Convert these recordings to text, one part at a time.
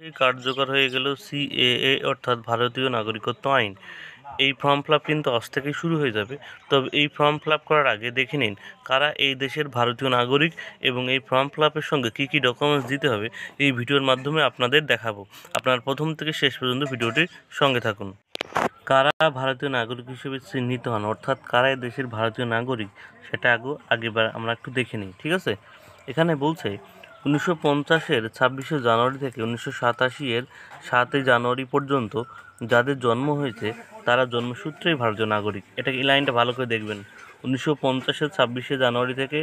কার্যকর হয়ে গেল সিএএ অর্থাৎ ভারতীয় নাগরিকত্ব আইন। এই ফর্ম ফিল আপ কিন্তু আজ থেকেই শুরু হয়ে যাবে। তবে এই ফর্ম ফিল আপ করার আগে দেখে নিন কারা এই দেশের ভারতীয় নাগরিক এবং এই ফর্ম ফিল আপের সঙ্গে কী কী ডকুমেন্টস দিতে হবে এই ভিডিওর মাধ্যমে আপনাদের দেখাবো। আপনারা প্রথম থেকে শেষ পর্যন্ত ভিডিওটির সঙ্গে থাকুন। কারা ভারতীয় নাগরিক হিসেবে চিহ্নিত হন অর্থাৎ কারা এই দেশের ভারতীয় নাগরিক সেটা আগেবার আমরা একটু দেখে নিই। ঠিক আছে, এখানে বলছে 1950-এর 26শে জানুয়ারি থেকে 1987-এর 7ই জানুয়ারি পর্যন্ত যাদের জন্ম হয়েছে তারা জন্মসূত্রেই ভারতীয় নাগরিক। এটা এই লাইনটা ভালো করে দেখবেন। 1950-এর 26শে জানুয়ারি থেকে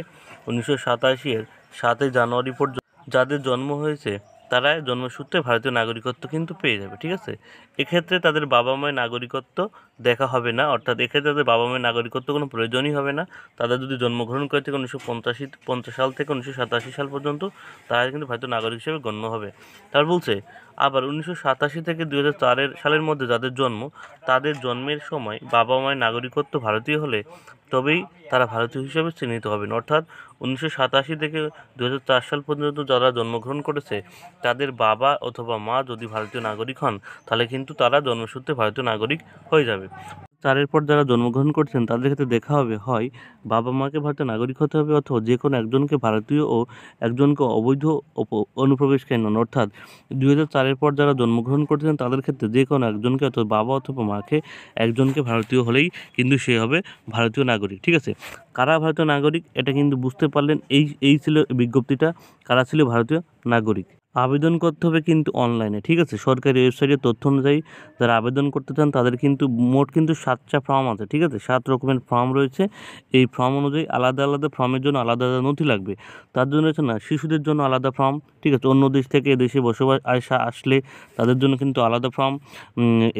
1987-এর 7ই জানুয়ারি পর্যন্ত যাদের জন্ম হয়েছে তারা জন্মসূত্রে ভারতীয় নাগরিকত্ব কিন্তু পেয়ে যাবে। ঠিক আছে, এক্ষেত্রে তাদের বাবা মায়ের নাগরিকত্ব দেখা হবে না, অর্থাৎ এক্ষেত্রে তাদের বাবা মায়ের নাগরিকত্ব কোনো প্রয়োজনই হবে না। তাদের যদি জন্মগ্রহণ করে থেকে 1950 সাল থেকে 1987 সাল পর্যন্ত তারা কিন্তু ভারতীয় নাগরিক হিসেবে গণ্য হবে। তার বলছে আবার 1987 থেকে 2004 সালের মধ্যে যাদের জন্ম তাদের জন্মের সময় বাবা মায়ের নাগরিকত্ব ভারতীয় হলে তবেই তারা ভারতীয় হিসেবে চিহ্নিত হবেন। অর্থাৎ 1987 থেকে 2004 সাল পর্যন্ত যারা জন্মগ্রহণ করেছে তাদের বাবা অথবা মা যদি ভারতীয় নাগরিক হন তাহলে কিন্তু তারা জন্মসূত্রে ভারতীয় নাগরিক হয়ে যাবে। 4-এর পর যারা জন্মগ্রহণ করছেন তাদের ক্ষেত্রে দেখা হবে হয় বাবা মাকে ভারতীয় নাগরিক হতে হবে অথবা যে কোনো একজনকে ভারতীয় ও একজনকে অবৈধ অনুপ্রবেশকারী নন। অর্থাৎ 2004-এর পর যারা জন্মগ্রহণ করছেন তাদের ক্ষেত্রে যে কোনো একজনকে অথবা বাবা অথবা মাকে একজনকে ভারতীয় হলেই কিন্তু সে হবে ভারতীয় নাগরিক। ঠিক আছে, কারা ভারতীয় নাগরিক এটা কিন্তু বুঝতে পারলেন। এই ছিল বিজ্ঞপ্তিটা, কারা ছিল ভারতীয় নাগরিক। আবেদন করতে হবে কিন্তু অনলাইনে। ঠিক আছে, সরকারি ওয়েবসাইটের তথ্য অনুযায়ী যারা আবেদন করতে চান তাদের কিন্তু মোট 7টা ফর্ম আছে। ঠিক আছে, 7 রকমের ফর্ম রয়েছে। এই ফর্ম অনুযায়ী আলাদা আলাদা ফর্মের জন্য আলাদা আলাদা নথি লাগবে। তার জন্য হচ্ছে না শিশুদের জন্য আলাদা ফর্ম। ঠিক আছে, অন্য দেশ থেকে এদেশে বসবাস আসলে তাদের জন্য কিন্তু আলাদা ফর্ম।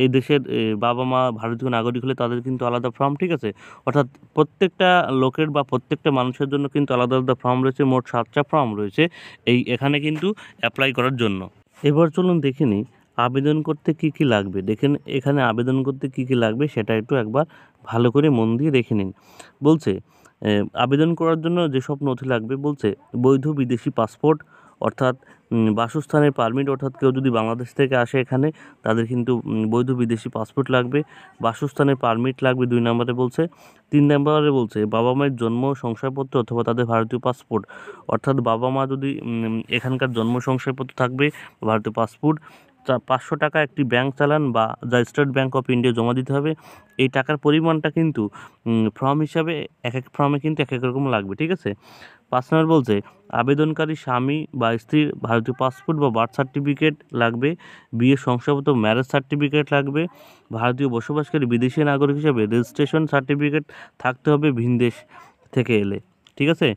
এই দেশের বাবা মা ভারতীয় নাগরিক হলে তাদের কিন্তু আলাদা ফর্ম। ঠিক আছে, অর্থাৎ প্রত্যেকটা লোকের বা প্রত্যেকটা মানুষের জন্য কিন্তু আলাদা আলাদা ফর্ম রয়েছে। মোট 7টা ফর্ম রয়েছে এখানে কিন্তু অ্যাপ্লাই করার জন্য। এবার চলুন দেখে নিই আবেদন করতে কি কি লাগবে। দেখেন এখানে আবেদন করতে কি কি লাগবে সেটা একটু একবার ভালো করে মন দিয়ে দেখে নিন। বলছে আবেদন করার জন্য যেসব নথি লাগবে, বলছে বৈধ বিদেশি পাসপোর্ট অর্থাৎ বাসস্থানের পারমিট, অর্থাৎ কেউ যদি বাংলাদেশ থেকে আসে এখানে তাদের কিন্তু বৈধ বিদেশি পাসপোর্ট লাগবে। বাসস্থানের পারমিট লাগবে 2 নম্বরে বলছে। 3 নম্বরে বলছে বাবা মায়ের জন্ম শংসাপত্র অথবা তাদের ভারতীয় পাসপোর্ট, অর্থাৎ বাবা মা যদি এখানকার জন্ম শংসাপত্র থাকবে, ভারতীয় পাসপোর্ট। 500 টাকা একটি ব্যাংক চালান বা the state bank of India জমা দিতে হবে। এই টাকার পরিমাণটা কিন্তু ফর্ম হিসাবে এক এক ফর্মে কিন্তু এক এক রকম লাগবে। ঠিক আছে, 5 নম্বর বলছে আবেদনকারী স্বামী বা স্ত্রীর ভারতীয় পাসপোর্ট বা বার্থ সার্টিফিকেট লাগবে। বিয়ের শংসাপত্র ম্যারেজ সার্টিফিকেট লাগবে। ভারতীয় বসবাসকারী বিদেশি নাগরিক হিসাবে রেজিস্ট্রেশন সার্টিফিকেট থাকতে হবে ভিনদেশ থেকে এলে। ঠিক আছে,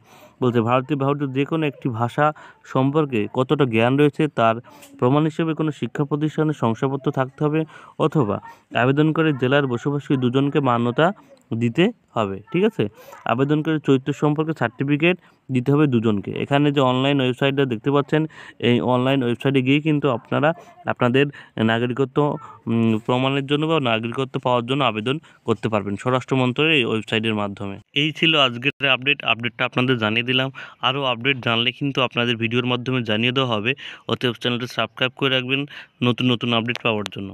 বলছে ভারতীয় যে কোনো একটি ভাষা সম্পর্কে কতটা জ্ঞান রয়েছে তার প্রমাণ হিসেবে কোনো শিক্ষা প্রতিষ্ঠানের শংসাপত্র থাকতে হবে অথবা আবেদনকারী জেলার বসবাসকারী দুজনকে মান্যতা দিতে হবে। ঠিক আছে, আবেদনকারী চরিত্র সম্পর্কে সার্টিফিকেট দিতে হবে দুজনকে। এখানে যে অনলাইন ওয়েবসাইটটা দেখতে পাচ্ছেন এই অনলাইন ওয়েবসাইটে গিয়ে কিন্তু আপনারা আপনাদের নাগরিকত্ব প্রমাণের জন্য বা নাগরিকত্ব পাওয়ার জন্য আবেদন করতে পারবেন স্বরাষ্ট্র মন্ত্রণালয়ের এই ওয়েবসাইটের মাধ্যমে। এই ছিল আজকের আপডেটটা আপনাদের জানিয়ে দিলাম। আরও আপডেট জানলে কিন্তু আপনাদের ভিডিওর মাধ্যমে জানিয়ে দেওয়া হবে। অতএব চ্যানেলটি সাবস্ক্রাইব করে রাখবেন নতুন নতুন আপডেট পাওয়ার জন্য।